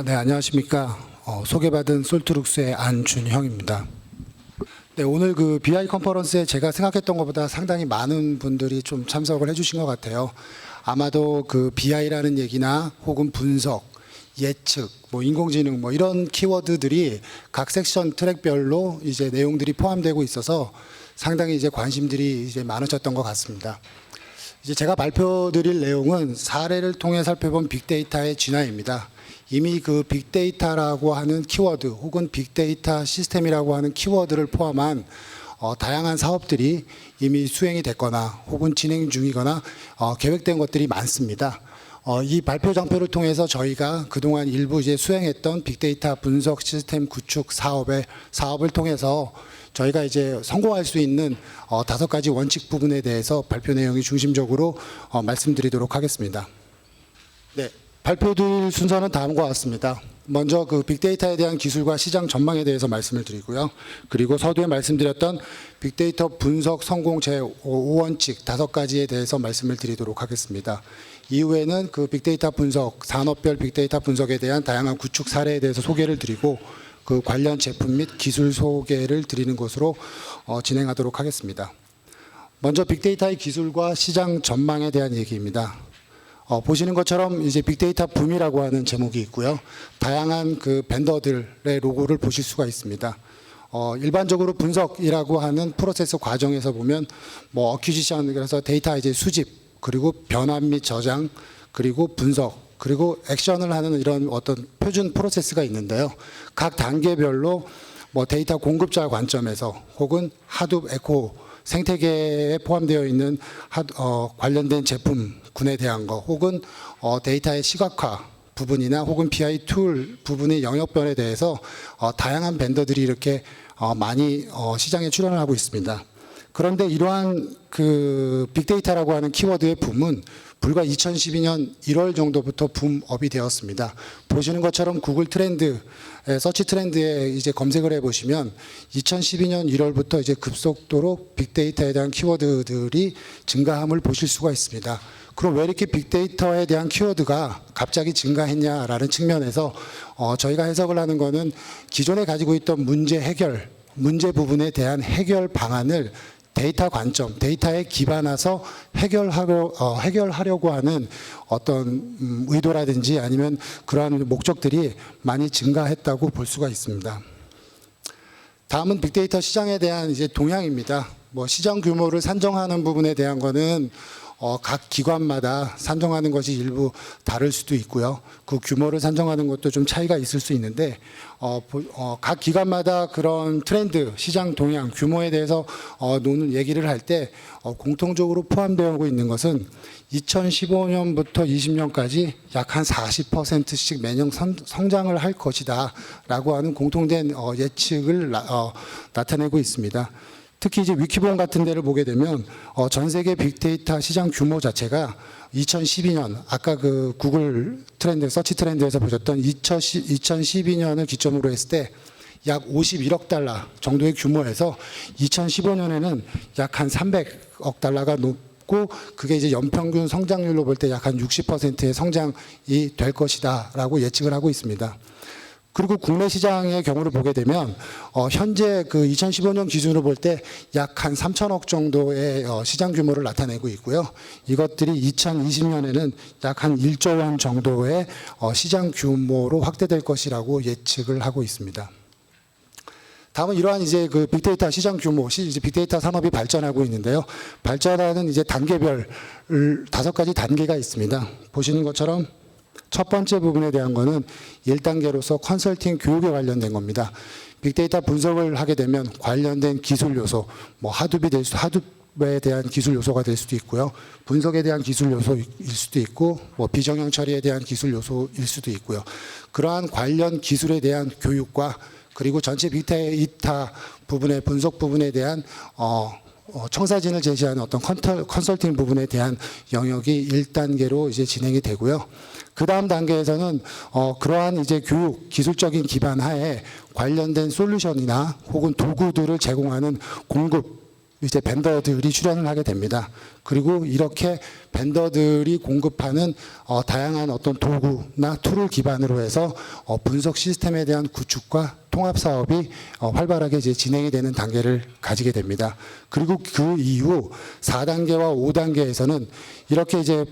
네, 안녕하십니까. 소개받은 솔트룩스의 안준형입니다. 네, 오늘 그 BI 컨퍼런스에 제가 생각했던 것보다 상당히 많은 분들이 좀 참석을 해주신 것 같아요. 아마도 그 BI라는 얘기나 혹은 분석, 예측, 뭐 인공지능 뭐 이런 키워드들이 각 섹션 트랙별로 이제 내용들이 포함되고 있어서 상당히 이제 관심들이 이제 많으셨던 것 같습니다. 이제 제가 발표드릴 내용은 사례를 통해 살펴본 빅데이터의 진화입니다. 이미 그 빅데이터라고 하는 키워드 혹은 빅데이터 시스템이라고 하는 키워드를 포함한 다양한 사업들이 이미 수행이 됐거나 혹은 진행 중이거나 계획된 것들이 많습니다. 이 발표 장표를 통해서 저희가 그동안 일부 이제 수행했던 빅데이터 분석 시스템 구축 사업을 통해서 저희가 이제 성공할 수 있는 5가지 원칙 부분에 대해서 발표 내용이 중심적으로 말씀드리도록 하겠습니다. 네. 발표드릴 순서는 다음과 같습니다. 먼저 그 빅데이터에 대한 기술과 시장 전망에 대해서 말씀을 드리고요. 그리고 서두에 말씀드렸던 빅데이터 분석 성공 제5원칙 5가지에 대해서 말씀을 드리도록 하겠습니다. 이후에는 그 빅데이터 분석, 산업별 빅데이터 분석에 대한 다양한 구축 사례에 대해서 소개를 드리고 그 관련 제품 및 기술 소개를 드리는 것으로 진행하도록 하겠습니다. 먼저 빅데이터의 기술과 시장 전망에 대한 얘기입니다. 보시는 것처럼 이제 빅데이터 붐이라고 하는 제목이 있고요. 다양한 그 벤더들의 로고를 보실 수가 있습니다. 일반적으로 분석이라고 하는 프로세스 과정에서 보면 뭐 어큐지션, 그래서 데이터 이제 수집, 그리고 변환 및 저장, 그리고 분석, 그리고 액션을 하는 이런 어떤 표준 프로세스가 있는데요. 각 단계별로 뭐 데이터 공급자 관점에서 혹은 하둡, 에코, 생태계에 포함되어 있는 관련된 제품군에 대한 거, 혹은 데이터의 시각화 부분이나 혹은 BI 툴 부분의 영역별에 대해서 다양한 벤더들이 이렇게 많이 시장에 출연을 하고 있습니다. 그런데 이러한 그 빅데이터라고 하는 키워드의 붐은 불과 2012년 1월 정도부터 붐업이 되었습니다. 보시는 것처럼 구글 트렌드, 서치 트렌드에 이제 검색을 해보시면 2012년 1월부터 이제 급속도로 빅데이터에 대한 키워드들이 증가함을 보실 수가 있습니다. 그럼 왜 이렇게 빅데이터에 대한 키워드가 갑자기 증가했냐라는 측면에서 저희가 해석을 하는 거는 기존에 가지고 있던 문제 부분에 대한 해결 방안을 데이터 관점, 데이터에 기반해서 해결하려고 하는 어떤 의도라든지 아니면 그러한 목적들이 많이 증가했다고 볼 수가 있습니다. 다음은 빅데이터 시장에 대한 이제 동향입니다. 뭐 시장 규모를 산정하는 부분에 대한 거는 각 기관마다 산정하는 것이 일부 다를 수도 있고요. 그 규모를 산정하는 것도 좀 차이가 있을 수 있는데 각 기관마다 그런 트렌드, 시장 동향, 규모에 대해서 노는 얘기를 할 때 공통적으로 포함되어 있는 것은 2015년부터 20년까지 약 한 40%씩 매년 성장을 할 것이다 라고 하는 공통된 예측을 나타내고 있습니다. 특히 이제 위키본 같은 데를 보게 되면 전 세계 빅데이터 시장 규모 자체가 2012년 아까 그 구글 트렌드, 서치 트렌드에서 보셨던 2012년을 기점으로 했을 때 약 51억 달러 정도의 규모에서 2015년에는 약 한 300억 달러가 높고 그게 이제 연평균 성장률로 볼 때 약 한 60%의 성장이 될 것이다라고 예측을 하고 있습니다. 그리고 국내 시장의 경우를 보게 되면 현재 그 2015년 기준으로 볼 때 약 한 3천억 정도의 시장 규모를 나타내고 있고요. 이것들이 2020년에는 약 한 1조 원 정도의 시장 규모로 확대될 것이라고 예측을 하고 있습니다. 다음은 이러한 이제 그 빅데이터 시장 규모, 이제 빅데이터 산업이 발전하고 있는데요. 발전하는 이제 단계별 5가지 단계가 있습니다. 보시는 것처럼 첫 번째 부분에 대한 거는 1단계로서 컨설팅 교육에 관련된 겁니다. 빅데이터 분석을 하게 되면 관련된 기술 요소, 뭐 하둡에 대한 기술 요소가 될 수도 있고요. 분석에 대한 기술 요소일 수도 있고, 뭐 비정형 처리에 대한 기술 요소일 수도 있고요. 그러한 관련 기술에 대한 교육과 그리고 전체 빅데이터 부분의 분석 부분에 대한 청사진을 제시하는 어떤 컨설팅 부분에 대한 영역이 1단계로 이제 진행이 되고요. 그 다음 단계에서는 그러한 이제 교육, 기술적인 기반 하에 관련된 솔루션이나 혹은 도구들을 제공하는 공급 이제 벤더들이 출연을 하게 됩니다. 그리고 이렇게 벤더들이 공급하는 다양한 어떤 도구나 툴을 기반으로 해서 분석 시스템에 대한 구축과 통합 사업이 활발하게 이제 진행이 되는 단계를 가지게 됩니다. 그리고 그 이후 4단계와 5단계에서는 이렇게 이제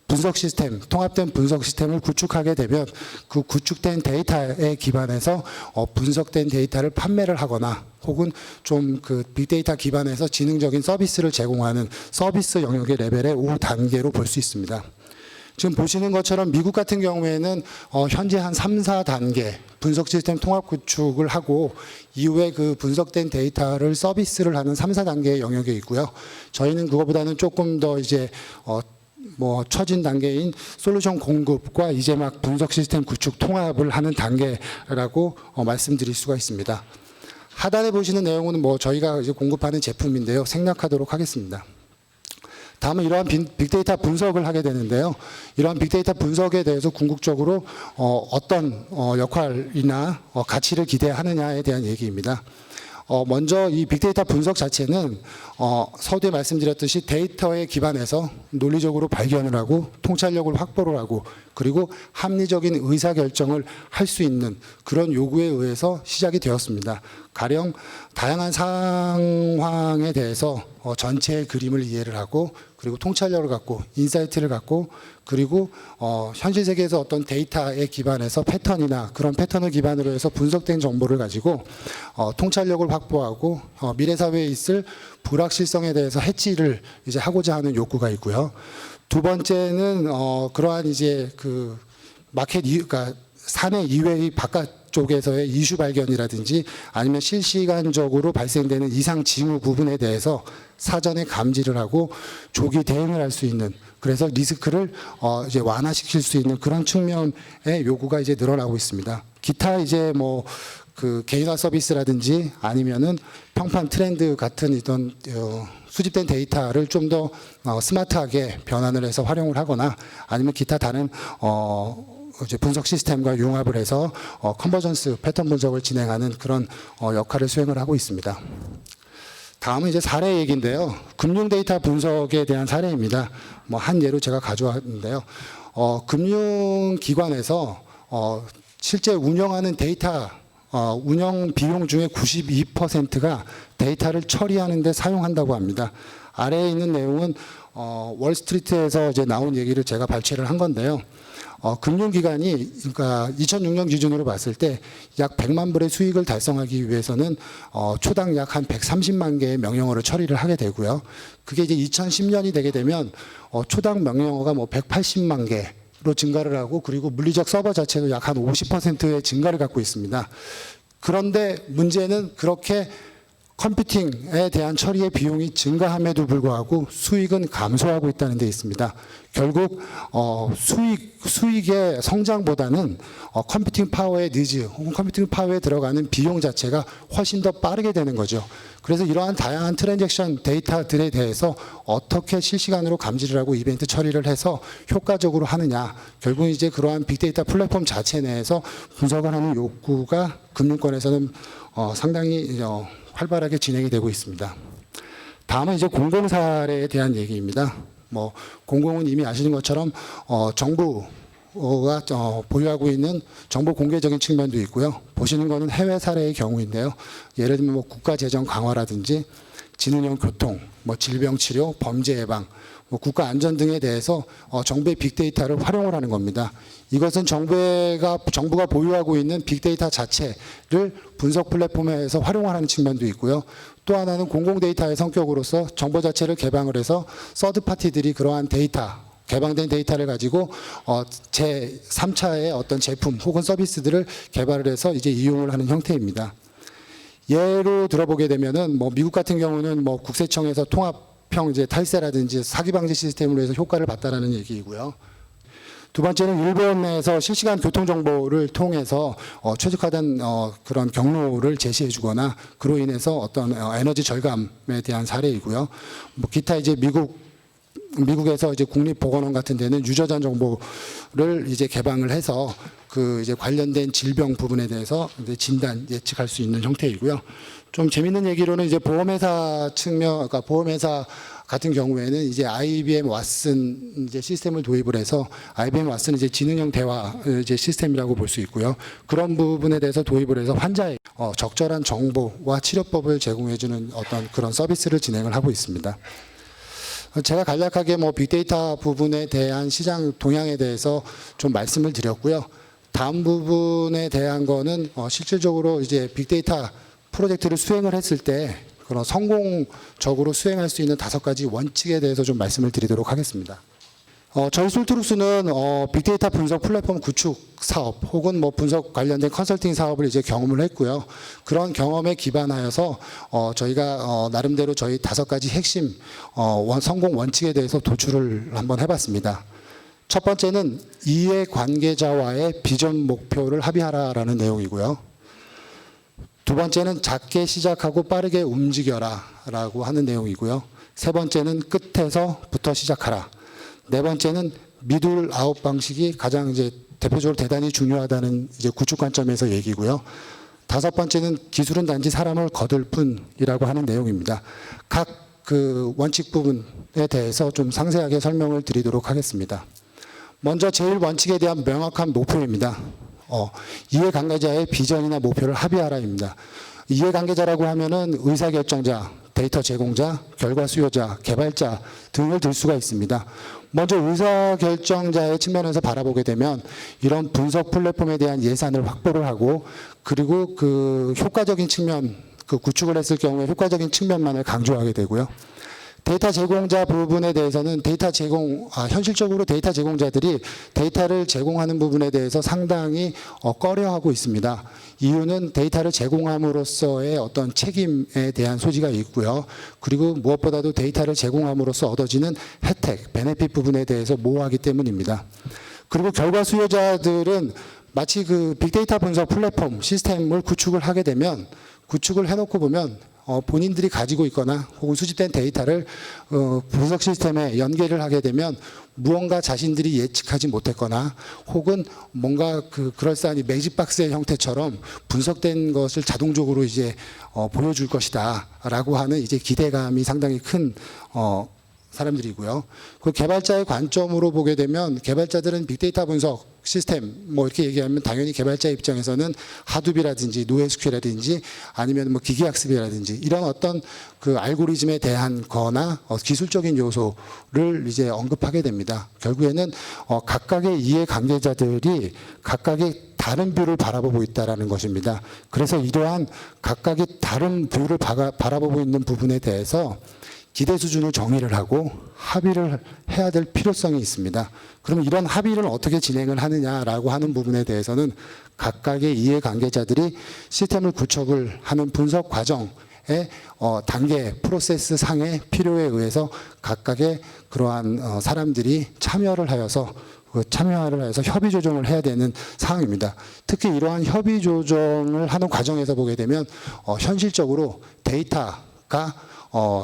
분석 시스템, 통합된 분석 시스템을 구축하게 되면 그 구축된 데이터에 기반해서 분석된 데이터를 판매를 하거나 혹은 좀 그 빅데이터 기반에서 지능적인 서비스를 제공하는 서비스 영역의 레벨의 5단계로 볼 수 있습니다. 지금 보시는 것처럼 미국 같은 경우에는 현재 한 3, 4단계 분석 시스템 통합 구축을 하고 이후에 그 분석된 데이터를 서비스를 하는 3, 4단계의 영역에 있고요. 저희는 그거보다는 조금 더 이제 처진 단계인 솔루션 공급과 이제 막 분석 시스템 구축 통합을 하는 단계라고 말씀드릴 수가 있습니다. 하단에 보시는 내용은 저희가 이제 공급하는 제품인데요. 생략하도록 하겠습니다. 다음은 이러한 빅데이터 분석을 하게 되는데요. 이러한 빅데이터 분석에 대해서 궁극적으로 어떤 역할이나 가치를 기대하느냐에 대한 얘기입니다. 먼저 이 빅데이터 분석 자체는 서두에 말씀드렸듯이 데이터에 기반해서 논리적으로 발견을 하고 통찰력을 확보를 하고 그리고 합리적인 의사결정을 할 수 있는 그런 요구에 의해서 시작이 되었습니다. 가령 다양한 상황에 대해서 전체의 그림을 이해를 하고 그리고 통찰력을 갖고 인사이트를 갖고 그리고 현실 세계에서 어떤 데이터에 기반해서 패턴이나 그런 패턴을 기반으로 해서 분석된 정보를 가지고 통찰력을 확보하고 미래 사회에 있을 불확실성에 대해서 해치를 이제 하고자 하는 욕구가 있고요. 두 번째는 그러한 이제 그 마켓 그러니까 사내 이외의 바깥 쪽에서의 이슈 발견이라든지 아니면 실시간적으로 발생되는 이상 징후 부분에 대해서 사전에 감지를 하고 조기 대응을 할 수 있는 그래서 리스크를 이제 완화시킬 수 있는 그런 측면의 요구가 이제 늘어나고 있습니다. 기타 이제 그 개인화 서비스라든지 아니면은 평판 트렌드 같은 이런 수집된 데이터를 좀 더 스마트하게 변환을 해서 활용을 하거나 아니면 기타 다른 이제 분석 시스템과 융합을 해서 컨버전스 패턴 분석을 진행하는 그런 역할을 수행을 하고 있습니다. 다음은 이제 사례 얘기인데요. 금융 데이터 분석에 대한 사례입니다. 한 예로 제가 가져왔는데요. 금융기관에서 실제 운영하는 데이터 운영 비용 중에 92%가 데이터를 처리하는 데 사용한다고 합니다. 아래에 있는 내용은 월스트리트에서 이제 나온 얘기를 제가 발췌를 한 건데요. 금융기관이 그러니까 2006년 기준으로 봤을 때 약 100만 불의 수익을 달성하기 위해서는 초당 약 한 130만 개의 명령어를 처리를 하게 되고요. 그게 이제 2010년이 되게 되면 초당 명령어가 180만 개로 증가를 하고 그리고 물리적 서버 자체도 약 한 50%의 증가를 갖고 있습니다. 그런데 문제는 그렇게 컴퓨팅에 대한 처리의 비용이 증가함에도 불구하고 수익은 감소하고 있다는 데 있습니다. 결국 수익의 성장보다는 컴퓨팅 파워의 니즈 혹은 컴퓨팅 파워에 들어가는 비용 자체가 훨씬 더 빠르게 되는 거죠. 그래서 이러한 다양한 트랜잭션 데이터들에 대해서 어떻게 실시간으로 감지를 하고 이벤트 처리를 해서 효과적으로 하느냐. 결국 이제 그러한 빅데이터 플랫폼 자체 내에서 분석을 하는 욕구가 금융권에서는 상당히 활발하게 진행이 되고 있습니다. 다음은 이제 공공 사례에 대한 얘기입니다. 공공은 이미 아시는 것처럼 정부가 보유하고 있는 정보 공개적인 측면도 있고요. 보시는 거는 해외 사례의 경우인데요. 예를 들면 국가 재정 강화라든지 지능형 교통, 질병 치료, 범죄 예방, 국가 안전 등에 대해서 정부의 빅데이터를 활용을 하는 겁니다. 이것은 정부가 보유하고 있는 빅데이터 자체를 분석 플랫폼에서 활용하는 측면도 있고요. 또 하나는 공공 데이터의 성격으로서 정보 자체를 개방을 해서 서드 파티들이 그러한 데이터, 개방된 데이터를 가지고 제3차의 어떤 제품 혹은 서비스들을 개발을 해서 이제 이용을 하는 형태입니다. 예로 들어보게 되면은 미국 같은 경우는 국세청에서 통합형 이제 탈세라든지 사기 방지 시스템으로 해서 효과를 봤다라는 얘기이고요. 두 번째는 일본 내에서 실시간 교통 정보를 통해서 최적화된 그런 경로를 제시해 주거나 그로 인해서 어떤 에너지 절감에 대한 사례이고요. 기타 이제 미국 미국에서 이제 국립보건원 같은 데는 유저자 정보를 이제 개방을 해서 그 이제 관련된 질병 부분에 대해서 이제 진단 예측할 수 있는 형태이고요. 좀 재밌는 얘기로는 이제 보험회사 측면, 그러니까 보험회사 같은 경우에는 이제 IBM 왓슨 이제 시스템을 도입을 해서 IBM 왓슨은 이제 지능형 대화 이제 시스템이라고 볼 수 있고요. 그런 부분에 대해서 도입을 해서 환자의 적절한 정보와 치료법을 제공해주는 어떤 그런 서비스를 진행을 하고 있습니다. 제가 간략하게 뭐 빅데이터 부분에 대한 시장 동향에 대해서 좀 말씀을 드렸고요. 다음 부분에 대한 거는 실질적으로 이제 빅데이터 프로젝트를 수행을 했을 때 그런 성공적으로 수행할 수 있는 5가지 원칙에 대해서 좀 말씀을 드리도록 하겠습니다. 저희 솔트룩스는 빅데이터 분석 플랫폼 구축 사업 혹은 뭐 분석 관련된 컨설팅 사업을 이제 경험을 했고요. 그런 경험에 기반하여서 저희가 나름대로 저희 5가지 핵심 성공 원칙에 대해서 도출을 한번 해봤습니다. 첫 번째는 이해관계자와의 비전 목표를 합의하라라는 내용이고요. 두 번째는 작게 시작하고 빠르게 움직여라 라고 하는 내용이고요. 세 번째는 끝에서부터 시작하라. 네 번째는 미들 아웃 방식이 가장 이제 대표적으로 대단히 중요하다는 이제 구축 관점에서 얘기고요. 5번째는 기술은 단지 사람을 거들 뿐이라고 하는 내용입니다. 각 그 원칙 부분에 대해서 좀 상세하게 설명을 드리도록 하겠습니다. 먼저 제일 원칙에 대한 명확한 목표입니다. 이해관계자의 비전이나 목표를 합의하라입니다. 이해관계자라고 하면은 의사결정자, 데이터 제공자, 결과 수요자, 개발자 등을 들 수가 있습니다. 먼저 의사결정자의 측면에서 바라보게 되면 이런 분석 플랫폼에 대한 예산을 확보를 하고 그리고 그 효과적인 측면, 그 구축을 했을 경우에 효과적인 측면만을 강조하게 되고요. 데이터 제공자 부분에 대해서는 현실적으로 데이터 제공자들이 데이터를 제공하는 부분에 대해서 상당히 꺼려하고 있습니다. 이유는 데이터를 제공함으로써의 어떤 책임에 대한 소지가 있고요. 그리고 무엇보다도 데이터를 제공함으로써 얻어지는 혜택, 베네핏 부분에 대해서 모호하기 때문입니다. 그리고 결과 수요자들은 마치 그 빅데이터 분석 플랫폼 시스템을 구축을 하게 되면 구축을 해놓고 보면 본인들이 가지고 있거나 혹은 수집된 데이터를 분석 시스템에 연계를 하게 되면 무언가 자신들이 예측하지 못했거나 혹은 뭔가 그 그럴싸한 매직박스의 형태처럼 분석된 것을 자동적으로 이제 보여줄 것이다라고 하는 이제 기대감이 상당히 큰 사람들이고요. 그 개발자의 관점으로 보게 되면 개발자들은 빅데이터 분석 시스템 뭐 이렇게 얘기하면 당연히 개발자 입장에서는 하둡이라든지 노에스큐엘이라든지 아니면 뭐 기계학습이라든지 이런 어떤 그 알고리즘에 대한 거나 기술적인 요소를 이제 언급하게 됩니다. 결국에는 각각의 이해관계자들이 각각의 다른 뷰를 바라보고 있다라는 것입니다. 그래서 이러한 각각의 다른 뷰를 바라보고 있는 부분에 대해서 기대 수준을 정의를 하고 합의를 해야 될 필요성이 있습니다. 그러면 이런 합의를 어떻게 진행을 하느냐라고 하는 부분에 대해서는 각각의 이해관계자들이 시스템을 구축을 하는 분석 과정의 단계 프로세스 상의 필요에 의해서 각각의 그러한 사람들이 참여를 하여서 협의 조정을 해야 되는 상황입니다. 특히 이러한 협의 조정을 하는 과정에서 보게 되면 현실적으로 데이터가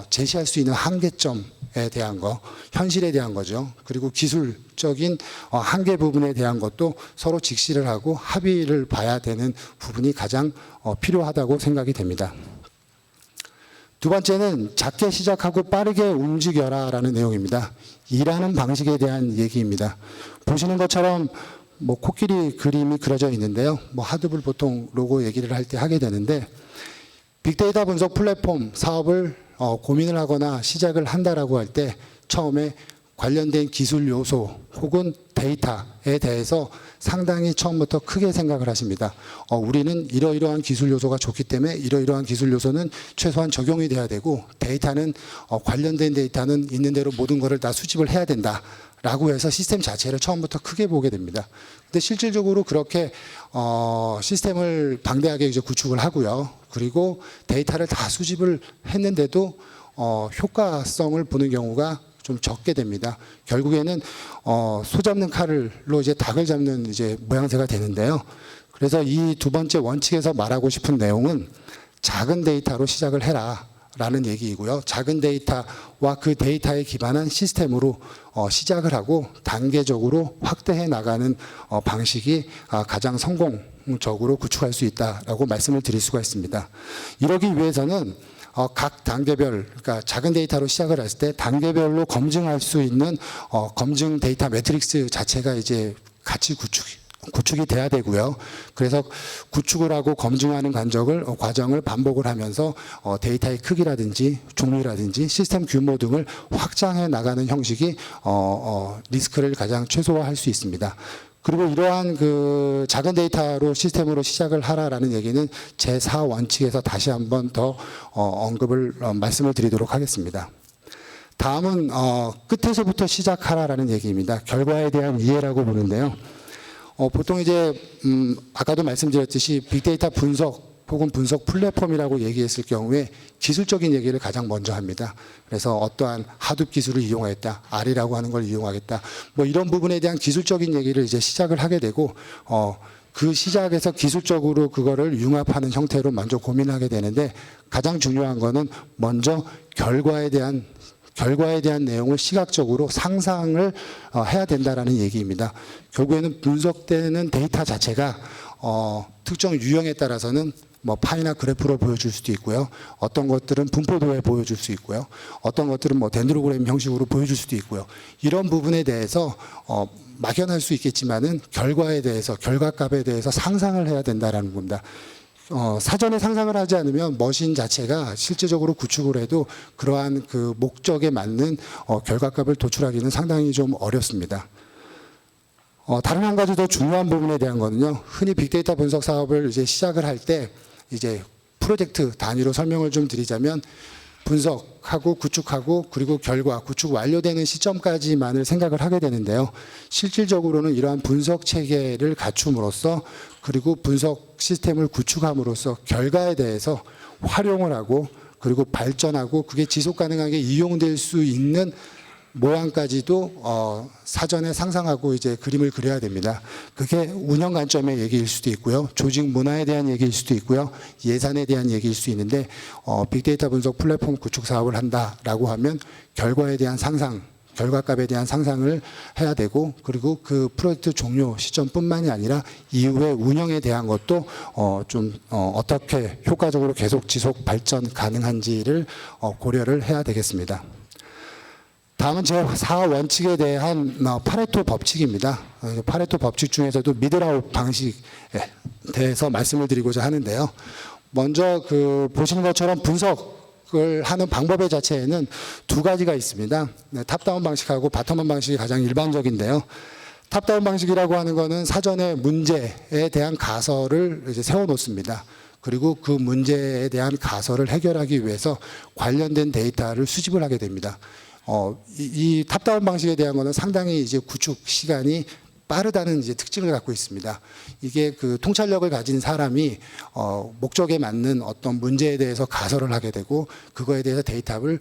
제시할 수 있는 한계점에 대한 거, 현실에 대한 거죠. 그리고 기술적인 한계 부분에 대한 것도 서로 직시를 하고 합의를 봐야 되는 부분이 가장 필요하다고 생각이 됩니다. 두 번째는 작게 시작하고 빠르게 움직여라라는 내용입니다. 일하는 방식에 대한 얘기입니다. 보시는 것처럼 뭐 코끼리 그림이 그려져 있는데요. 뭐 하드블 보통 로고 얘기를 할 때 하게 되는데 빅데이터 분석 플랫폼 사업을 고민을 하거나 시작을 한다라고 할 때 처음에 관련된 기술 요소 혹은 데이터에 대해서 상당히 처음부터 크게 생각을 하십니다. 우리는 이러이러한 기술 요소가 좋기 때문에 이러이러한 기술 요소는 최소한 적용이 돼야 되고 데이터는 관련된 데이터는 있는 대로 모든 것을 다 수집을 해야 된다. 라고 해서 시스템 자체를 처음부터 크게 보게 됩니다. 근데 실질적으로 그렇게 시스템을 방대하게 이제 구축을 하고요. 그리고 데이터를 다 수집을 했는데도 효과성을 보는 경우가 좀 적게 됩니다. 결국에는 소 잡는 칼로 이제 닭을 잡는 이제 모양새가 되는데요. 그래서 이 두 번째 원칙에서 말하고 싶은 내용은 작은 데이터로 시작을 해라. 라는 얘기이고요. 작은 데이터와 그 데이터에 기반한 시스템으로 시작을 하고 단계적으로 확대해 나가는 방식이 가장 성공적으로 구축할 수 있다라고 말씀을 드릴 수가 있습니다. 이러기 위해서는 각 단계별, 그러니까 작은 데이터로 시작을 했을 때 단계별로 검증할 수 있는 검증 데이터 매트릭스 자체가 이제 같이 구축이 돼야 되고요. 그래서 구축을 하고 검증하는 과정을 반복을 하면서 데이터의 크기라든지 종류라든지 시스템 규모 등을 확장해 나가는 형식이 리스크를 가장 최소화할 수 있습니다. 그리고 이러한 그 작은 데이터로 시스템으로 시작을 하라라는 얘기는 제4원칙에서 다시 한번 더 말씀을 드리도록 하겠습니다. 다음은 끝에서부터 시작하라라는 얘기입니다. 결과에 대한 이해라고 보는데요. 보통 이제 아까도 말씀드렸듯이 빅데이터 분석 혹은 분석 플랫폼이라고 얘기했을 경우에 기술적인 얘기를 가장 먼저 합니다. 그래서 어떠한 하둡 기술을 이용하겠다, R이라고 하는 걸 이용하겠다, 뭐 이런 부분에 대한 기술적인 얘기를 이제 시작을 하게 되고 그 시작에서 기술적으로 그거를 융합하는 형태로 먼저 고민하게 되는데 가장 중요한 거는 먼저 결과에 대한 내용을 시각적으로 상상을 해야 된다라는 얘기입니다. 결국에는 분석되는 데이터 자체가 특정 유형에 따라서는 뭐 파이나 그래프로 보여줄 수도 있고요. 어떤 것들은 분포도에 보여줄 수 있고요. 어떤 것들은 뭐 덴드로그램 형식으로 보여줄 수도 있고요. 이런 부분에 대해서 막연할 수 있겠지만은 결과값에 대해서 상상을 해야 된다라는 겁니다. 사전에 상상을 하지 않으면 머신 자체가 실제적으로 구축을 해도 그러한 그 목적에 맞는 결과값을 도출하기는 상당히 좀 어렵습니다. 다른 한 가지 더 중요한 부분에 대한 거는요. 흔히 빅데이터 분석 사업을 이제 시작을 할 때 이제 프로젝트 단위로 설명을 좀 드리자면 분석하고 구축하고 그리고 구축 완료되는 시점까지만을 생각을 하게 되는데요. 실질적으로는 이러한 분석 체계를 갖춤으로써 그리고 분석 시스템을 구축함으로써 결과에 대해서 활용을 하고 그리고 발전하고 그게 지속 가능하게 이용될 수 있는 모양까지도 사전에 상상하고 이제 그림을 그려야 됩니다. 그게 운영 관점의 얘기일 수도 있고요. 조직 문화에 대한 얘기일 수도 있고요. 예산에 대한 얘기일 수 있는데 빅데이터 분석 플랫폼 구축 사업을 한다라고 하면 결과에 대한 상상, 결과값에 대한 상상을 해야 되고 그리고 그 프로젝트 종료 시점뿐만이 아니라 이후의 운영에 대한 것도 어떻게 효과적으로 계속 지속 발전 가능한지를 고려를 해야 되겠습니다. 다음은 제4원칙에 대한 파레토 법칙입니다. 파레토 법칙 중에서도 미들아웃 방식에 대해서 말씀을 드리고자 하는데요. 먼저 보시는 것처럼 분석을 하는 방법의 자체에는 두 가지가 있습니다. 탑다운 방식하고 바텀업 방식이 가장 일반적인데요. 탑다운 방식이라고 하는 것은 사전에 문제에 대한 가설을 이제 세워놓습니다. 그리고 그 문제에 대한 가설을 해결하기 위해서 관련된 데이터를 수집을 하게 됩니다. 이 탑다운 방식에 대한 거는 상당히 이제 구축 시간이 빠르다는 이제 특징을 갖고 있습니다. 이게 그 통찰력을 가진 사람이 목적에 맞는 어떤 문제에 대해서 가설을 하게 되고 그거에 대해서 데이터를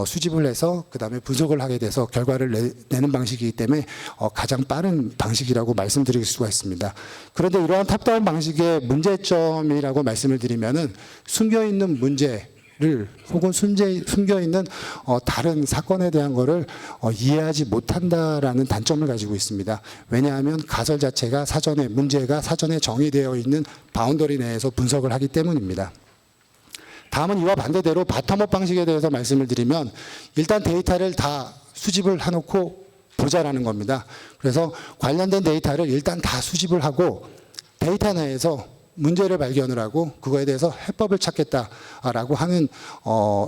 수집을 해서 그 다음에 분석을 하게 돼서 결과를 내는 방식이기 때문에 가장 빠른 방식이라고 말씀드릴 수가 있습니다. 그런데 이러한 탑다운 방식의 문제점이라고 말씀을 드리면은 숨겨있는 문제 혹은 숨겨있는 다른 사건에 대한 거를 이해하지 못한다라는 단점을 가지고 있습니다. 왜냐하면 가설 자체가 문제가 사전에 정의되어 있는 바운더리 내에서 분석을 하기 때문입니다. 다음은 이와 반대대로 바텀업 방식에 대해서 말씀을 드리면 일단 데이터를 다 수집을 해놓고 보자라는 겁니다. 그래서 관련된 데이터를 일단 다 수집을 하고 데이터 내에서 문제를 발견을 하고 그거에 대해서 해법을 찾겠다라고 하는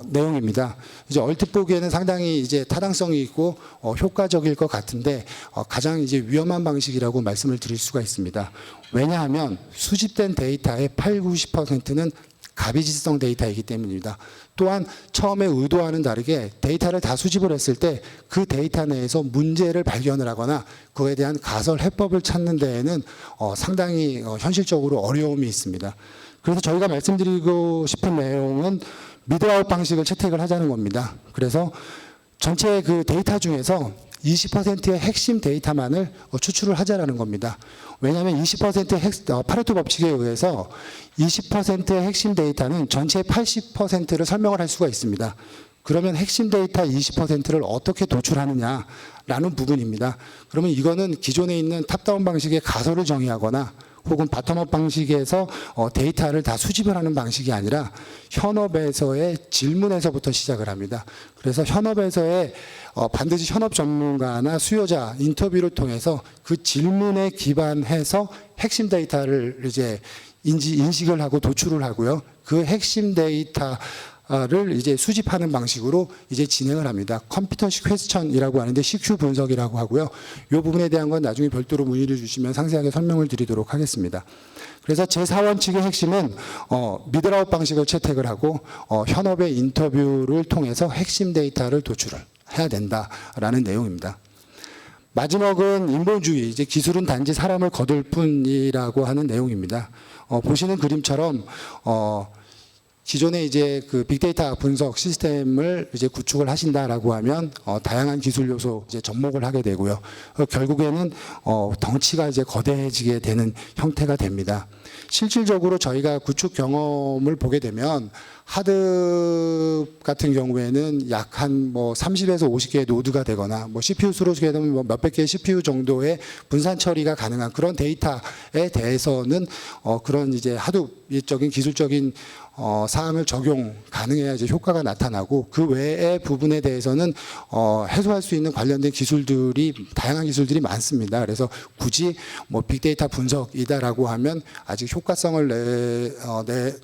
내용입니다. 이제 얼핏 보기에는 상당히 이제 타당성이 있고 효과적일 것 같은데 가장 이제 위험한 방식이라고 말씀을 드릴 수가 있습니다. 왜냐하면 수집된 데이터의 80~90%는 가비지성 데이터이기 때문입니다. 또한 처음에 의도와는 다르게 데이터를 다 수집을 했을 때 그 데이터 내에서 문제를 발견을 하거나 그거에 대한 가설 해법을 찾는 데에는 상당히 현실적으로 어려움이 있습니다. 그래서 저희가 말씀드리고 싶은 내용은 미드아웃 방식을 채택을 하자는 겁니다. 그래서 전체 그 데이터 중에서 20%의 핵심 데이터만을 추출을 하자라는 겁니다. 왜냐하면 20%의 파레토 법칙에 의해서 20%의 핵심 데이터는 전체의 80%를 설명을 할 수가 있습니다. 그러면 핵심 데이터 20%를 어떻게 도출하느냐라는 부분입니다. 그러면 이거는 기존에 있는 탑다운 방식의 가설을 정의하거나 혹은 바텀업 방식에서 데이터를 다 수집을 하는 방식이 아니라 현업에서의 질문에서부터 시작을 합니다. 그래서 현업에서의 반드시 현업 전문가나 수요자 인터뷰를 통해서 그 질문에 기반해서 핵심 데이터를 이제 인식을 하고 도출을 하고요. 그 핵심 데이터를 이제 수집하는 방식으로 이제 진행을 합니다. 컴피턴시 퀘스천이라고 하는데 CQ 분석이라고 하고요. 이 부분에 대한 건 나중에 별도로 문의를 주시면 상세하게 설명을 드리도록 하겠습니다. 그래서 제4원칙의 핵심은 미드라웃 방식을 채택을 하고 현업의 인터뷰를 통해서 핵심 데이터를 도출을 해야 된다라는 내용입니다. 마지막은 인본주의, 이제 기술은 단지 사람을 거둘 뿐이라고 하는 내용입니다. 보시는 그림처럼 기존에 이제 그 빅데이터 분석 시스템을 이제 구축을 하신다라고 하면 다양한 기술 요소 이제 접목을 하게 되고요. 결국에는 덩치가 이제 거대해지게 되는 형태가 됩니다. 실질적으로 저희가 구축 경험을 보게 되면 하드 같은 경우에는 약 한 뭐 30에서 50개의 노드가 되거나 뭐 CPU 수로 되면 뭐 몇백 개의 CPU 정도의 분산 처리가 가능한 그런 데이터에 대해서는 그런 이제 하드적인 기술적인 사항을 적용 가능해야 이제 효과가 나타나고 그 외의 부분에 대해서는 해소할 수 있는 관련된 기술들이 다양한 기술들이 많습니다. 그래서 굳이 뭐 빅데이터 분석이다라고 하면 아직 효과성을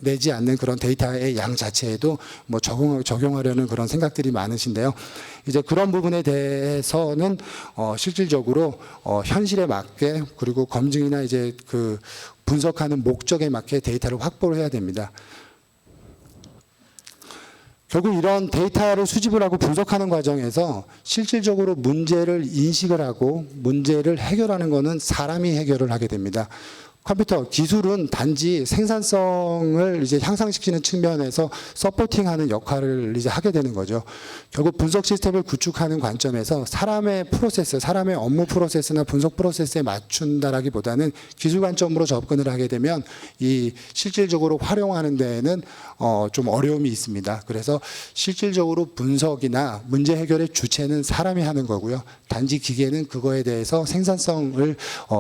내지 않는 그런 데이터의 양 자체에도 뭐 적용하려는 그런 생각들이 많으신데요. 이제 그런 부분에 대해서는 실질적으로 현실에 맞게 그리고 검증이나 이제 그 분석하는 목적에 맞게 데이터를 확보를 해야 됩니다. 결국 이런 데이터를 수집을 하고 분석하는 과정에서 실질적으로 문제를 인식을 하고 문제를 해결하는 것은 사람이 해결을 하게 됩니다. 컴퓨터 기술은 단지 생산성을 이제 향상시키는 측면에서 서포팅하는 역할을 이제 하게 되는 거죠. 결국 분석 시스템을 구축하는 관점에서 사람의 프로세스, 사람의 업무 프로세스나 분석 프로세스에 맞춘다라기보다는 기술 관점으로 접근을 하게 되면 이 실질적으로 활용하는 데에는 좀 어려움이 있습니다. 그래서 실질적으로 분석이나 문제 해결의 주체는 사람이 하는 거고요. 단지 기계는 그거에 대해서 생산성을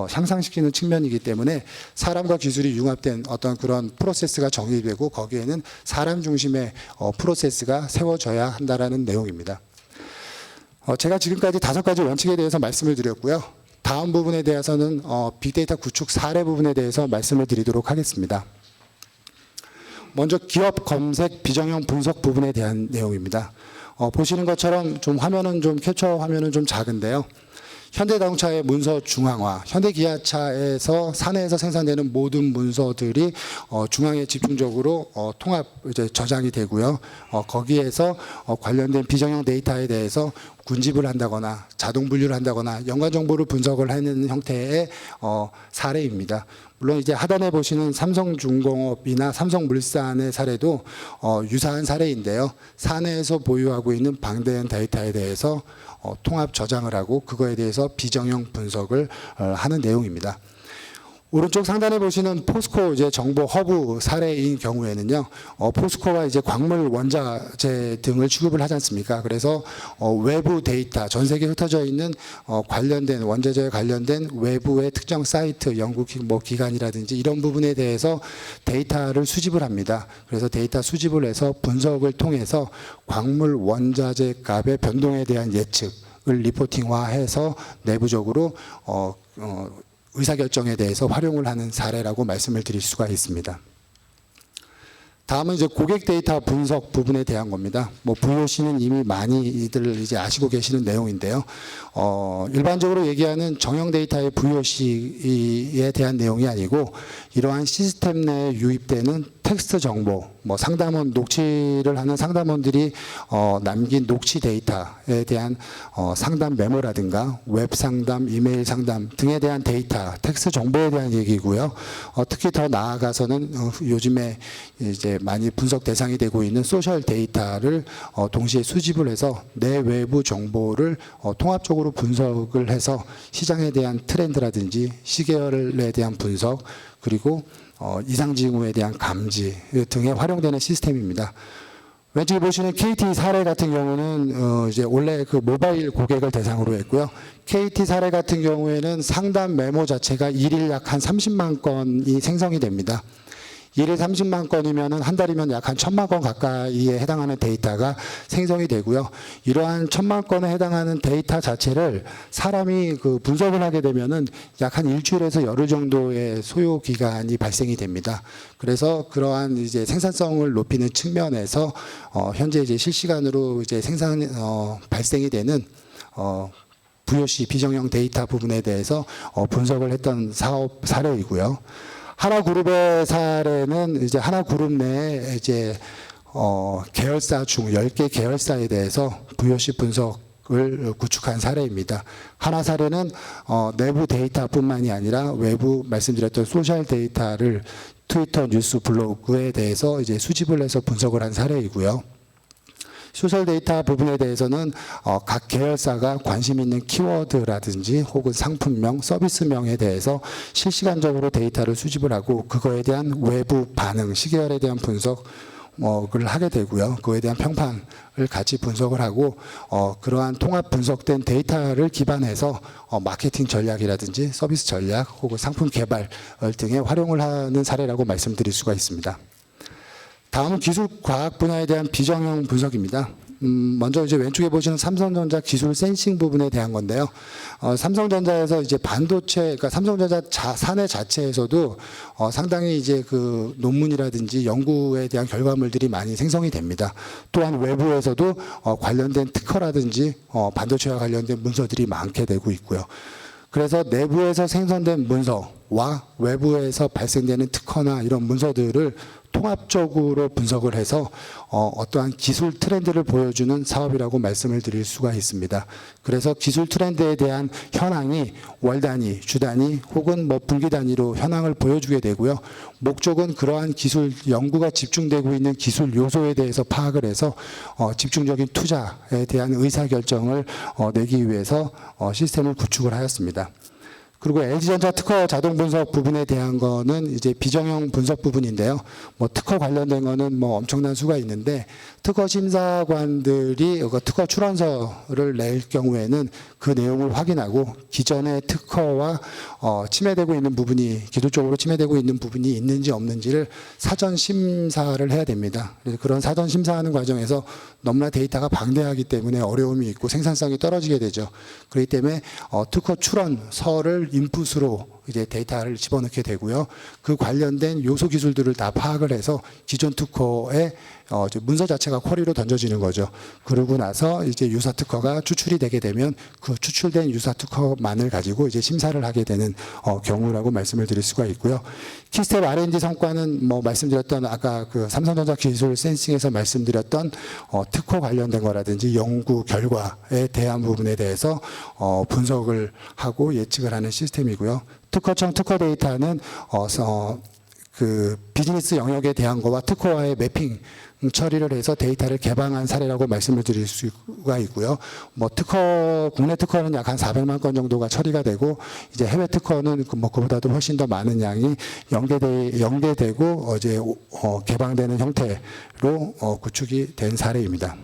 향상시키는 측면이기 때문에 사람과 기술이 융합된 어떤 그런 프로세스가 정의되고 거기에는 사람 중심의 프로세스가 세워져야 한다라는 내용입니다. 제가 지금까지 5가지 원칙에 대해서 말씀을 드렸고요. 다음 부분에 대해서는 빅데이터 구축 사례 부분에 대해서 말씀을 드리도록 하겠습니다. 먼저 기업 검색 비정형 분석 부분에 대한 내용입니다. 보시는 것처럼 좀 화면은 좀 캡처 화면은 좀 작은데요. 현대자동차의 문서 중앙화, 현대기아차에서 사내에서 생산되는 모든 문서들이 중앙에 집중적으로 통합 이제 저장이 되고요. 거기에서 관련된 비정형 데이터에 대해서 군집을 한다거나 자동 분류를 한다거나 연관 정보를 분석을 하는 형태의 사례입니다. 물론 이제 하단에 보시는 삼성중공업이나 삼성물산의 사례도 유사한 사례인데요. 사내에서 보유하고 있는 방대한 데이터에 대해서 통합 저장을 하고 그거에 대해서 비정형 분석을 하는 내용입니다. 오른쪽 상단에 보시는 포스코 이제 정보 허브 사례인 경우에는요, 포스코가 이제 광물 원자재 등을 취급을 하지 않습니까? 그래서 외부 데이터, 전 세계에 흩어져 있는 관련된 원자재에 관련된 외부의 특정 사이트, 연구 기관이라든지 이런 부분에 대해서 데이터를 수집을 합니다. 그래서 데이터 수집을 해서 분석을 통해서 광물 원자재 값의 변동에 대한 예측을 리포팅화해서 내부적으로 의사결정에 대해서 활용을 하는 사례라고 말씀을 드릴 수가 있습니다. 다음은 이제 고객 데이터 분석 부분에 대한 겁니다. 뭐 VOC는 이미 많이들 이제 아시고 계시는 내용인데요. 일반적으로 얘기하는 정형 데이터의 VOC에 대한 내용이 아니고 이러한 시스템 내에 유입되는 텍스트 정보, 뭐 상담원 녹취를 하는 상담원들이 남긴 녹취 데이터에 대한 상담 메모라든가 웹 상담, 이메일 상담 등에 대한 데이터, 텍스트 정보에 대한 얘기고요. 특히 더 나아가서는 요즘에 이제 많이 분석 대상이 되고 있는 소셜 데이터를 동시에 수집을 해서 내 외부 정보를 통합적으로 분석을 해서 시장에 대한 트렌드라든지 시계열에 대한 분석, 그리고 이상 징후에 대한 감지 등에 활용되는 시스템입니다. 왼쪽에 보시는 KT 사례 같은 경우는 이제 원래 그 모바일 고객을 대상으로 했고요. KT 사례 같은 경우에는 상담 메모 자체가 일일 약 한 30만 건이 생성이 됩니다. 일일 30만 건이면은 한 달이면 약 한 1000만 건 가까이에 해당하는 데이터가 생성이 되고요. 이러한 1000만 건에 해당하는 데이터 자체를 사람이 그 분석을 하게 되면은 약 한 일주일에서 열흘 정도의 소요 기간이 발생이 됩니다. 그래서 그러한 이제 생산성을 높이는 측면에서 현재 이제 실시간으로 이제 발생이 되는 VOC 비정형 데이터 부분에 대해서 분석을 했던 사업 사례이고요. 하나그룹의 사례는 이제 하나그룹 내에 이제 계열사 중 10개 계열사에 대해서 VOC 분석을 구축한 사례입니다. 하나 사례는 내부 데이터뿐만이 아니라 외부 말씀드렸던 소셜 데이터를 트위터, 뉴스, 블로그에 대해서 이제 수집을 해서 분석을 한 사례이고요. 소셜 데이터 부분에 대해서는 각 계열사가 관심 있는 키워드라든지 혹은 상품명, 서비스명에 대해서 실시간적으로 데이터를 수집을 하고 그거에 대한 외부 반응, 시계열에 대한 분석을 하게 되고요. 그거에 대한 평판을 같이 분석을 하고 그러한 통합 분석된 데이터를 기반해서 마케팅 전략이라든지 서비스 전략 혹은 상품 개발 등에 활용을 하는 사례라고 말씀드릴 수가 있습니다. 다음은 기술 과학 분야에 대한 비정형 분석입니다. 먼저 이제 왼쪽에 보시는 삼성전자 기술 센싱 부분에 대한 건데요. 삼성전자에서 이제 반도체, 그러니까 삼성전자 사내 자체에서도 상당히 이제 그 논문이라든지 연구에 대한 결과물들이 많이 생성이 됩니다. 또한 외부에서도 관련된 특허라든지 반도체와 관련된 문서들이 많게 되고 있고요. 그래서 내부에서 생성된 문서와 외부에서 발생되는 특허나 이런 문서들을 통합적으로 분석을 해서 어떠한 기술 트렌드를 보여주는 사업이라고 말씀을 드릴 수가 있습니다. 그래서 기술 트렌드에 대한 현황이 월 단위, 주 단위 혹은 뭐 분기 단위로 현황을 보여주게 되고요. 목적은 그러한 기술 연구가 집중되고 있는 기술 요소에 대해서 파악을 해서 집중적인 투자에 대한 의사결정을 내기 위해서 시스템을 구축을 하였습니다. 그리고 LG전자 특허 자동 분석 부분에 대한 거는 이제 비정형 분석 부분인데요. 뭐 특허 관련된 거는 뭐 엄청난 수가 있는데 특허 심사관들이 특허 출원서를 낼 경우에는 그 내용을 확인하고 기존의 특허와 침해되고 있는 부분이 기술적으로 침해되고 있는 부분이 있는지 없는지를 사전 심사를 해야 됩니다. 그래서 그런 사전 심사하는 과정에서 너무나 데이터가 방대하기 때문에 어려움이 있고 생산성이 떨어지게 되죠. 그렇기 때문에 특허 출원서를 인풋으로 이제 데이터를 집어넣게 되고요. 그 관련된 요소 기술들을 다 파악을 해서 기존 특허의 문서 자체가 쿼리로 던져지는 거죠. 그러고 나서 이제 유사 특허가 추출이 되게 되면 그 추출된 유사 특허만을 가지고 이제 심사를 하게 되는 경우라고 말씀을 드릴 수가 있고요. 키스텝 R&D 성과는 뭐 말씀드렸던 아까 그 삼성전자 기술 센싱에서 말씀드렸던 특허 관련된 거라든지 연구 결과에 대한 부분에 대해서 분석을 하고 예측을 하는 시스템이고요. 특허청 특허 데이터는 그 비즈니스 영역에 대한 거와 특허와의 매핑 처리를 해서 데이터를 개방한 사례라고 말씀을 드릴 수가 있고요. 뭐 국내 특허는 약 한 400만 건 정도가 처리가 되고 이제 해외 특허는 뭐 그보다도 훨씬 더 많은 양이 연계되고 이제 개방되는 형태로 구축이 된 사례입니다.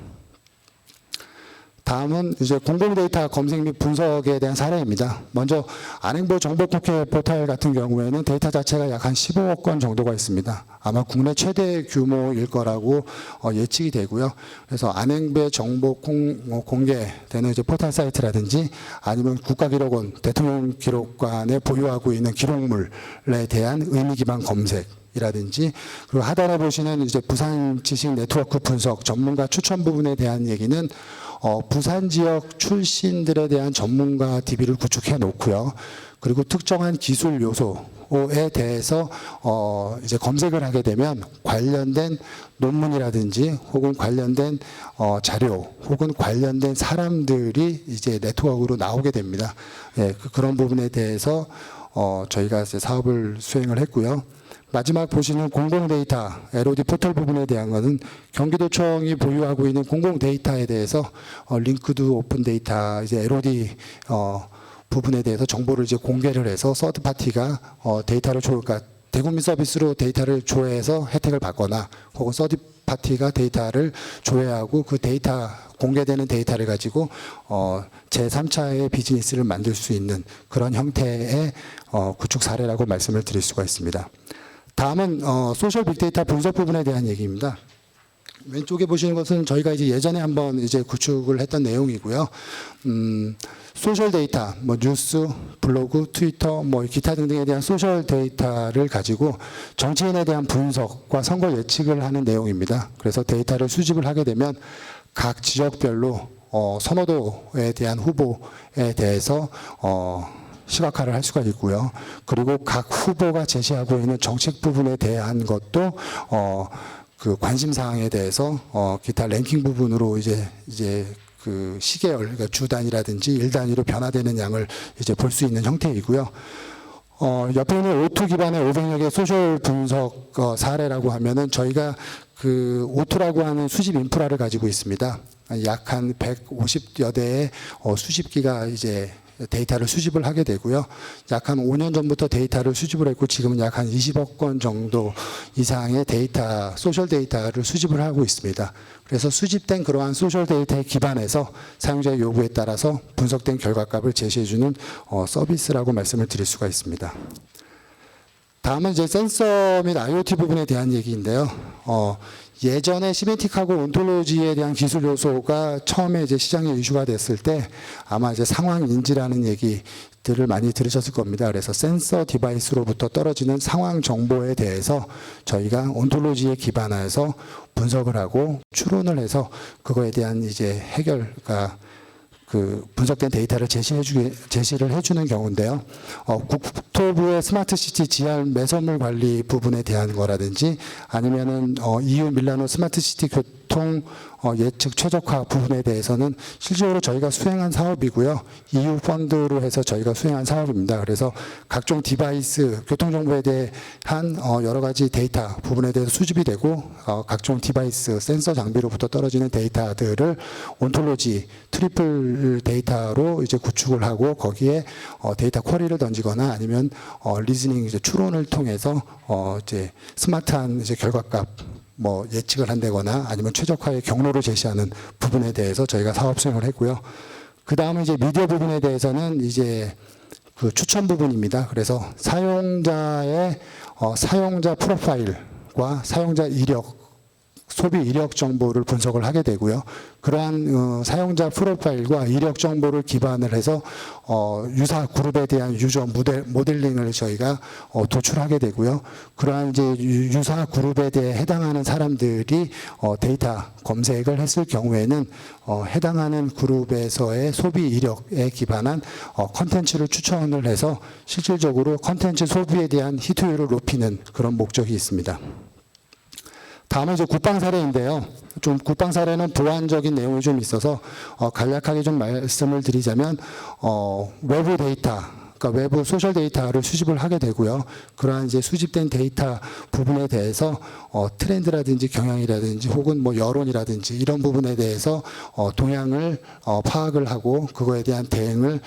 다음은 이제 공공 데이터 검색 및 분석에 대한 사례입니다. 먼저 안행보 정보국회 포털 같은 경우에는 데이터 자체가 약 한 15억 건 정도가 있습니다. 아마 국내 최대 규모일 거라고 예측이 되고요. 그래서 안행배 정보 공개되는 이제 포털 사이트라든지 아니면 국가기록원, 대통령 기록관에 보유하고 있는 기록물에 대한 의미 기반 검색. 이라든지 그리고 하단에 보시는 이제 부산 지식 네트워크 분석 전문가 추천 부분에 대한 얘기는 부산 지역 출신들에 대한 전문가 DB를 구축해 놓고요. 그리고 특정한 기술 요소에 대해서 이제 검색을 하게 되면 관련된 논문이라든지 혹은 관련된 자료 혹은 관련된 사람들이 이제 네트워크로 나오게 됩니다. 예, 그런 부분에 대해서 저희가 이제 사업을 수행을 했고요. 마지막 보시는 공공 데이터 LOD 포털 부분에 대한 것은 경기도청이 보유하고 있는 공공 데이터에 대해서 링크드 오픈 데이터 이제 LOD 부분에 대해서 정보를 이제 공개를 해서 서드 파티가 데이터를 그러니까 대국민 서비스로 데이터를 조회해서 혜택을 받거나 혹은 서드 파티가 데이터를 조회하고 그 데이터 공개되는 데이터를 가지고 제3차의 비즈니스를 만들 수 있는 그런 형태의 구축 사례라고 말씀을 드릴 수가 있습니다. 다음은 소셜 빅데이터 분석 부분에 대한 얘기입니다. 왼쪽에 보시는 것은 저희가 이제 예전에 한번 이제 구축을 했던 내용이고요. 소셜 데이터, 뭐 뉴스, 블로그, 트위터, 뭐 기타 등등에 대한 소셜 데이터를 가지고 정치인에 대한 분석과 선거 예측을 하는 내용입니다. 그래서 데이터를 수집을 하게 되면 각 지역별로 선호도에 대한 후보에 대해서 시각화를 할 수가 있고요. 그리고 각 후보가 제시하고 있는 정책 부분에 대한 것도 그 관심 사항에 대해서 기타 랭킹 부분으로 이제 그 시계열, 그러니까 주 단위라든지 일 단위로 변화되는 양을 이제 볼 수 있는 형태이고요. 옆에 있는 O2 기반의 500여 개 소셜 분석 사례라고 하면은 저희가 그 O2라고 하는 수집 인프라를 가지고 있습니다. 약 한 150여 대의 수집기가 이제 데이터를 수집을 하게 되고요. 약 한 5년 전부터 데이터를 수집을 했고 지금은 약 한 20억 건 정도 이상의 데이터, 소셜 데이터를 수집을 하고 있습니다. 그래서 수집된 그러한 소셜 데이터에 기반해서 사용자의 요구에 따라서 분석된 결과값을 제시해주는 서비스라고 말씀을 드릴 수가 있습니다. 다음은 이제 센서 및 IoT 부분에 대한 얘기인데요. 예전에 시멘틱하고 온톨로지에 대한 기술 요소가 처음에 이제 시장에 이슈가 됐을 때 아마 이제 상황 인지라는 얘기들을 많이 들으셨을 겁니다. 그래서 센서 디바이스로부터 떨어지는 상황 정보에 대해서 저희가 온톨로지에 기반해서 분석을 하고 추론을 해서 그거에 대한 이제 해결과 그 분석된 데이터를 제시를 해주는 경우인데요. 국토부의 스마트시티 GR 매설물 관리 부분에 대한 거라든지 아니면은 EU 밀라노 스마트시티 교통 예측 최적화 부분에 대해서는 실질적으로 저희가 수행한 사업이고요. EU 펀드로 해서 저희가 수행한 사업입니다. 그래서 각종 디바이스, 교통정보에 대한 여러 가지 데이터 부분에 대해서 수집이 되고 각종 디바이스, 센서 장비로부터 떨어지는 데이터들을 온톨로지, 트리플 데이터로 이제 구축을 하고 거기에 데이터 쿼리를 던지거나 아니면 리즈닝 이제 추론을 통해서 이제 스마트한 이제 결과값 뭐 예측을 한다거나 아니면 최적화의 경로를 제시하는 부분에 대해서 저희가 사업 수행을 했고요. 그 다음에 이제 미디어 부분에 대해서는 이제 그 추천 부분입니다. 그래서 사용자의 사용자 프로파일과 사용자 이력, 소비 이력 정보를 분석을 하게 되고요. 그러한 사용자 프로파일과 이력 정보를 기반을 해서 유사 그룹에 대한 유저 모델링을 저희가 도출하게 되고요. 그러한 이제 유사 그룹에 대해 해당하는 사람들이 데이터 검색을 했을 경우에는 해당하는 그룹에서의 소비 이력에 기반한 컨텐츠를 추천을 해서 실질적으로 컨텐츠 소비에 대한 히트율을 높이는 그런 목적이 있습니다. 다음은 이제 국방 사례인데요. 좀 국방 사례는 보완적인 내용이 좀 있어서 간략하게 좀 말씀을 드리자면 외부 데이터, 그러니까 외부 소셜 데이터를 수집을 하게 되고요. 그러한 이제 수집된 데이터 부분에 대해서 트렌드라든지 경향이라든지 혹은 뭐 여론이라든지 이런 부분에 대해서 동향을 파악을 하고 그거에 대한 대응을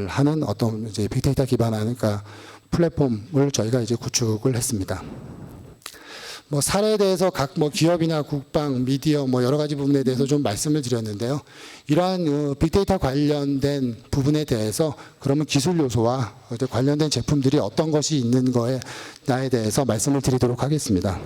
하는 어떤 이제 빅데이터 기반한 그러니까 플랫폼을 저희가 이제 구축을 했습니다. 뭐 사례에 대해서 각 뭐 기업이나 국방, 미디어 뭐 여러 가지 부분에 대해서 좀 말씀을 드렸는데요. 이러한 빅데이터 관련된 부분에 대해서 그러면 기술 요소와 관련된 제품들이 어떤 것이 있는 거에 나에 대해서 말씀을 드리도록 하겠습니다.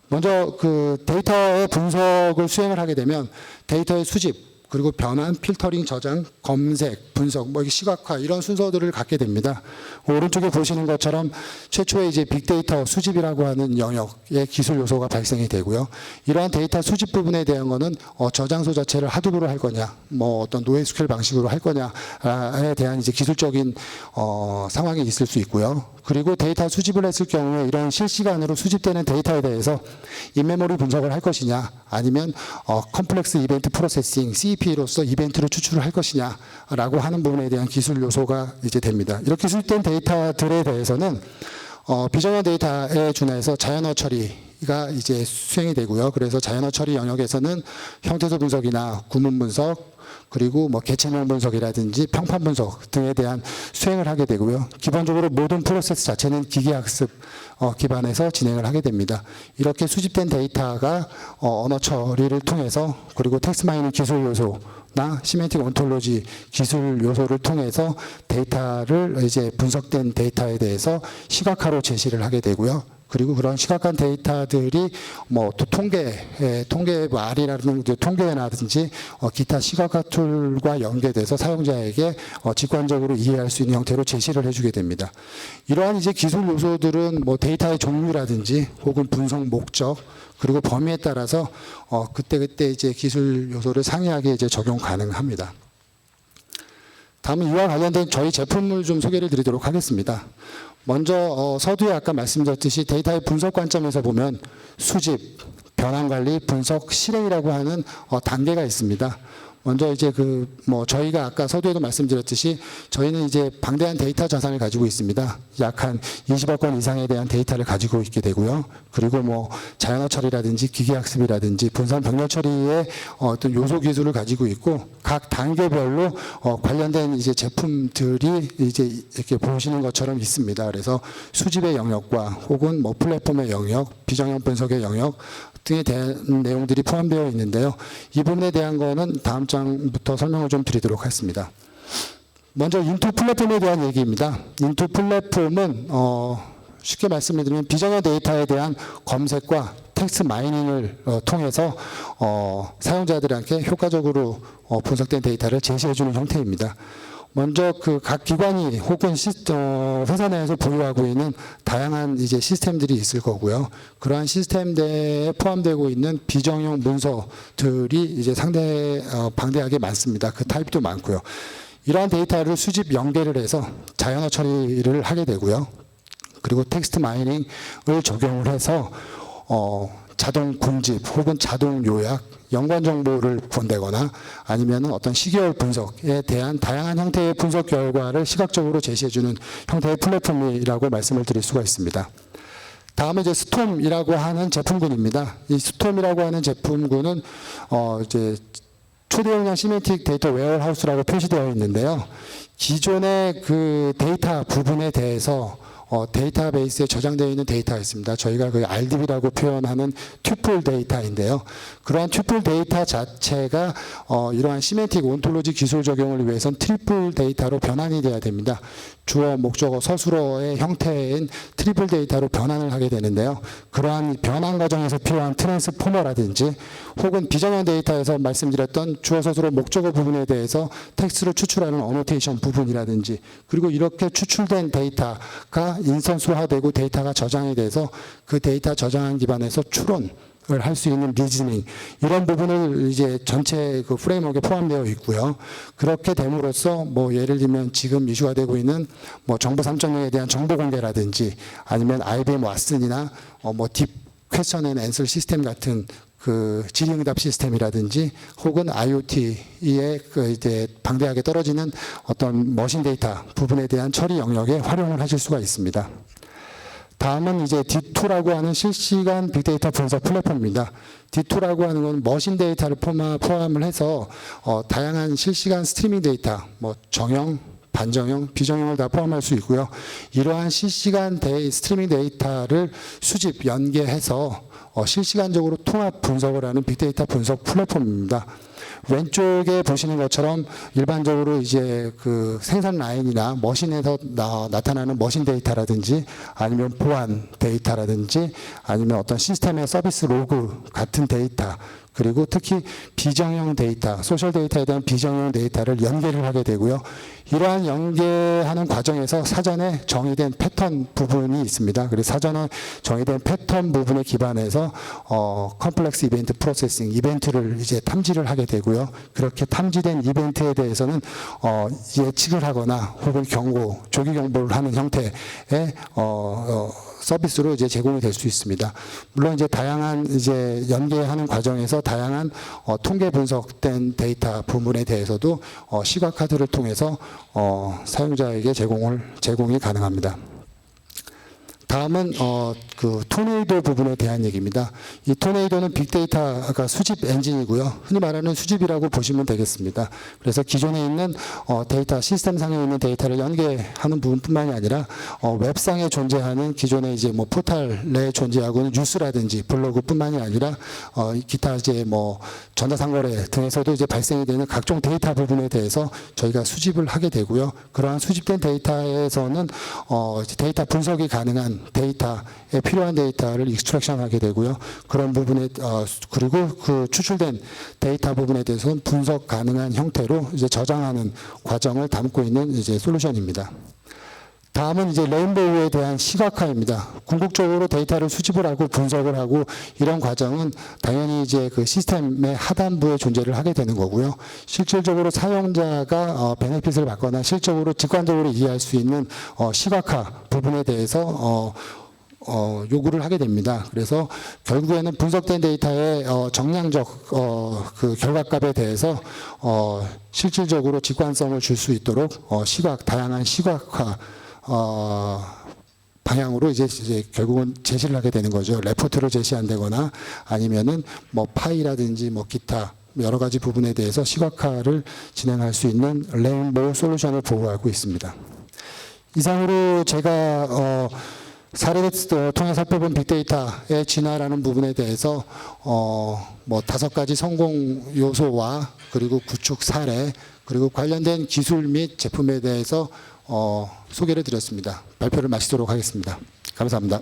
먼저 그 데이터의 분석을 수행을 하게 되면 데이터의 수집, 그리고 변환, 필터링, 저장, 검색, 분석, 뭐 시각화 이런 순서들을 갖게 됩니다. 오른쪽에 보시는 것처럼 최초의 이제 빅데이터 수집이라고 하는 영역의 기술 요소가 발생이 되고요. 이러한 데이터 수집 부분에 대한 거는 저장소 자체를 하드브로 할 거냐, 뭐 어떤 노에스큐엘 방식으로 할 거냐에 대한 이제 기술적인 상황이 있을 수 있고요. 그리고 데이터 수집을 했을 경우에 이런 실시간으로 수집되는 데이터에 대해서 인메모리 분석을 할 것이냐, 아니면 컴플렉스 이벤트 프로세싱 CEP로서 이벤트를 추출을 할 것이냐라고 하는 부분에 대한 기술 요소가 이제 됩니다. 이렇게 수집된 데이터들에 대해서는 비정형 데이터에 준해서 자연어 처리가 이제 수행이 되고요. 그래서 자연어 처리 영역에서는 형태소 분석이나 구문 분석, 그리고 뭐 개체명 분석이라든지 평판 분석 등에 대한 수행을 하게 되고요. 기본적으로 모든 프로세스 자체는 기계학습 기반에서 진행을 하게 됩니다. 이렇게 수집된 데이터가 언어 처리를 통해서, 그리고 텍스트 마이닝 기술 요소나 시멘틱 온톨로지 기술 요소를 통해서 데이터를 이제 분석된 데이터에 대해서 시각화로 제시를 하게 되고요. 그리고 그런 시각화한 데이터들이 뭐 또 통계 R이라든지 통계라든지 기타 시각화 툴과 연계돼서 사용자에게 직관적으로 이해할 수 있는 형태로 제시를 해주게 됩니다. 이러한 이제 기술 요소들은 뭐 데이터의 종류라든지 혹은 분석 목적, 그리고 범위에 따라서 그때 이제 기술 요소를 상이하게 이제 적용 가능합니다. 다음은 이와 관련된 저희 제품을 좀 소개를 드리도록 하겠습니다. 먼저 서두에 아까 말씀드렸듯이 데이터의 분석 관점에서 보면 수집, 변환 관리, 분석, 실행이라고 하는 단계가 있습니다. 먼저 이제 저희가 아까 서두에도 말씀드렸듯이 저희는 이제 방대한 데이터 자산을 가지고 있습니다. 약 한 20억 건 이상에 대한 데이터를 가지고 있게 되고요. 그리고 뭐 자연어 처리라든지 기계학습이라든지 분산 병렬 처리의 어떤 요소 기술을 가지고 있고, 각 단계별로 관련된 이제 제품들이 이제 이렇게 보시는 것처럼 있습니다. 그래서 수집의 영역과 혹은 뭐 플랫폼의 영역, 비정형 분석의 영역 등에 대한 내용들이 포함되어 있는데요. 이 부분에 대한 거는 다음 장부터 설명을 좀 드리도록 하겠습니다. 먼저 인투 플랫폼에 대한 얘기입니다. 인투 플랫폼은 쉽게 말씀을 드리면 비정형 데이터에 대한 검색과 텍스트 마이닝을 통해서 사용자들에게 효과적으로 분석된 데이터를 제시해주는 형태입니다. 먼저 그 각 기관이 혹은 회사 내에서 보유하고 있는 다양한 이제 시스템들이 있을 거고요. 그러한 시스템대에 포함되고 있는 비정형 문서들이 이제 상당히 방대하게 많습니다. 그 타입도 많고요. 이러한 데이터를 수집 연계를 해서 자연어 처리를 하게 되고요. 그리고 텍스트 마이닝을 적용을 해서 자동 군집 혹은 자동 요약, 연관 정보를 본다거나 아니면 어떤 시계열 분석에 대한 다양한 형태의 분석 결과를 시각적으로 제시해주는 형태의 플랫폼이라고 말씀을 드릴 수가 있습니다. 다음에 이제 스톰이라고 하는 제품군입니다. 이 스톰이라고 하는 제품군은 이제 초대용량 시멘틱 데이터 웨어하우스라고 표시되어 있는데요. 기존의 그 데이터 부분에 대해서 데이터베이스에 저장되어 있는 데이터가 있습니다. 저희가 그 RDB라고 표현하는 튜플 데이터인데요. 그러한 튜플 데이터 자체가 이러한 시멘틱 온톨로지 기술 적용을 위해선 트리플 데이터로 변환이 돼야 됩니다. 주어, 목적어, 서술어의 형태인 트리플 데이터로 변환을 하게 되는데요. 그러한 변환 과정에서 필요한 트랜스포머라든지 혹은 비정형 데이터에서 말씀드렸던 주어, 서술어, 목적어 부분에 대해서 텍스트를 추출하는 어노테이션 부분이라든지, 그리고 이렇게 추출된 데이터가 인선수화되고 데이터가 저장이 돼서 그 데이터 저장한 기반에서 추론을 할 수 있는 리즈닝, 이런 부분을 이제 전체 그 프레임워크에 포함되어 있고요. 그렇게 됨으로써 뭐 예를 들면 지금 이슈가 되고 있는 뭐 정보 3.0에 대한 정보 공개라든지 아니면 IBM 왓슨이나 뭐 딥 퀘스천 앤 앤서 시스템 같은 그 질의응답 시스템이라든지 혹은 IoT의 그 이제 방대하게 떨어지는 어떤 머신 데이터 부분에 대한 처리 영역에 활용을 하실 수가 있습니다. 다음은 이제 D2라고 하는 실시간 빅데이터 분석 플랫폼입니다. D2라고 하는 건 머신 데이터를 포함을 해서 다양한 실시간 스트리밍 데이터, 뭐 정형, 반정형, 비정형을 다 포함할 수 있고요. 이러한 실시간 스트리밍 데이터를 수집, 연계해서 실시간적으로 통합 분석을 하는 빅데이터 분석 플랫폼입니다. 왼쪽에 보시는 것처럼 일반적으로 이제 그 생산 라인이나 머신에서 나타나는 머신 데이터라든지 아니면 보안 데이터라든지 아니면 어떤 시스템의 서비스 로그 같은 데이터, 그리고 특히 비정형 데이터, 소셜 데이터에 대한 비정형 데이터를 연계를 하게 되고요. 이러한 연계하는 과정에서 사전에 정의된 패턴 부분이 있습니다. 그래서 사전에 정의된 패턴 부분에 기반해서 컴플렉스 이벤트 프로세싱, 이벤트를 이제 탐지를 하게 되고요. 그렇게 탐지된 이벤트에 대해서는 예측을 하거나 혹은 경고, 조기 경보를 하는 형태의 서비스로 이제 제공이 될 수 있습니다. 물론 이제 다양한 이제 연계하는 과정에서 다양한 통계 분석된 데이터 부분에 대해서도 시각카드를 통해서 사용자에게 제공이 가능합니다. 다음은 그 토네이도 부분에 대한 얘기입니다. 이 토네이도는 빅데이터가 수집 엔진이고요. 흔히 말하는 수집이라고 보시면 되겠습니다. 그래서 기존에 있는 데이터 시스템상에 있는 데이터를 연계하는 부분뿐만이 아니라 웹상에 존재하는 기존의 이제 뭐 포털에 존재하고 있는 뉴스라든지 블로그뿐만이 아니라 기타 이제 뭐 전자상거래 등에서도 이제 발생이 되는 각종 데이터 부분에 대해서 저희가 수집을 하게 되고요. 그러한 수집된 데이터에서는 데이터 분석이 가능한 데이터에 필요한 데이터를 익스트랙션하게 되고요. 그런 부분에 그리고 그 추출된 데이터 부분에 대해서는 분석 가능한 형태로 이제 저장하는 과정을 담고 있는 이제 솔루션입니다. 다음은 이제 레인보우에 대한 시각화입니다. 궁극적으로 데이터를 수집을 하고 분석을 하고 이런 과정은 당연히 이제 그 시스템의 하단부에 존재를 하게 되는 거고요. 실질적으로 사용자가 베네핏을 받거나 실적으로 직관적으로 이해할 수 있는 시각화 부분에 대해서 요구를 하게 됩니다. 그래서 결국에는 분석된 데이터의 정량적 그 결과값에 대해서 실질적으로 직관성을 줄 수 있도록 다양한 시각화 방향으로 이제 결국은 제시를 하게 되는 거죠. 레포트를 제시한다거나 아니면은 뭐 파이라든지 뭐 기타 여러 가지 부분에 대해서 시각화를 진행할 수 있는 레인보우 솔루션을 보유하고 있습니다. 이상으로 제가 사례를 통해 살펴본 빅데이터의 진화라는 부분에 대해서 뭐 5가지 성공 요소와 그리고 구축 사례 그리고 관련된 기술 및 제품에 대해서 소개를 드렸습니다. 발표를 마치도록 하겠습니다. 감사합니다.